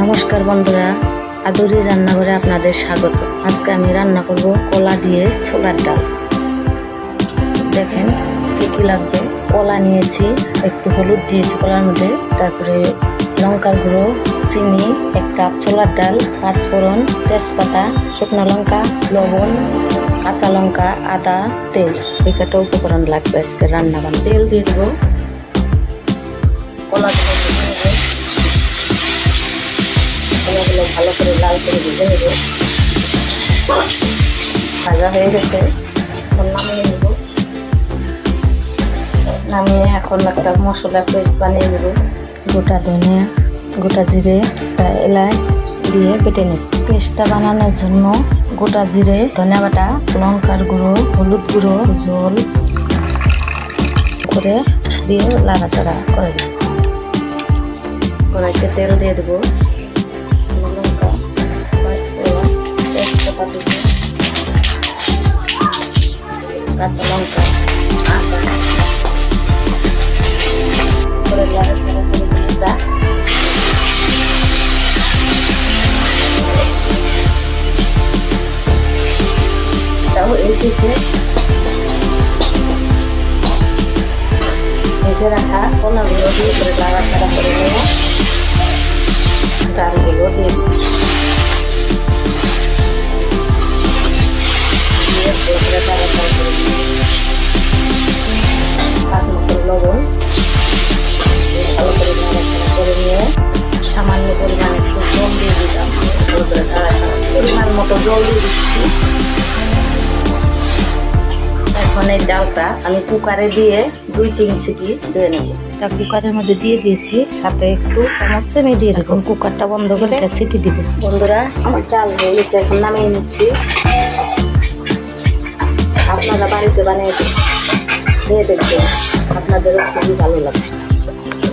নমস্কার বন্ধুরা, আদুরি রান্নাঘরে আপনাদের স্বাগত। আজকে আমি রান্না করব কলা দিয়ে ছোলার ডাল। দেখেন কী কী লাগবে। কলা নিয়েছি, একটু হলুদ দিয়েছি কলার মধ্যে, তারপরে লঙ্কার গুঁড়ো, চিনি, 1 কাপ ছোলার ডাল, 5 ফোড়ন, তেজপাতা, শুকনো লঙ্কা, লবণ, কাঁচা লঙ্কা, আদা, তেল। এই কটা উপকরণ লাগবে আজকে রান্না বান্না। তেল দিয়ে দেবো, কলাগুলো ভালো করে লাল করে ভেজে নেব। ভাজা হয়ে গেছে, এখন নামিয়ে নেব। নামিয়ে এখন একটা মশলা পেস্ট বানিয়ে নেব। গোটা ধনিয়া, গোটা জিরে, এলাচ দিয়ে বেটে নেব। পেস্টটা বানানোর জন্য গোটা জিরে, ধনিয়া বাটা, লঙ্কার গুঁড়ো, হলুদ গুঁড়ো, জল করে দিয়ে নাড়াচাড়া করে নেব। কড়াইতে তেল দিয়ে দেবো, কাঁচা লঙ্কা, আদা করে নাড়াচাড়া করে দিই। তাও এসেছে ভেজে রাখা কলাগুলো দিয়ে করে নাড়াচাড়া করে নেব। ডালগুলো দিয়ে লবণ ভালো করে নাড়াচাড়া করে নিয়ে সামান্য পরিমাণে একটু জল দিয়ে দিলাম। পরিমাণ মতো জল দিয়ে দিচ্ছি। এখন এই ডালটা আমি কুকারে দিয়ে 2-3 সিটি দিয়ে নেব। এটা কুকারের মধ্যে দিয়ে দিয়েছি, সাথে একটু চামচ চিনি দিয়ে দেবো। কুকারটা বন্ধ করে একটা সিটি দিব। বন্ধুরা, আমার ডাল হয়ে গেছে, এখন নামিয়ে নিচ্ছি। আপনারা বাড়িতে বানিয়ে দিয়ে দেখবেন, আপনাদেরও খুবই ভালো লাগবে।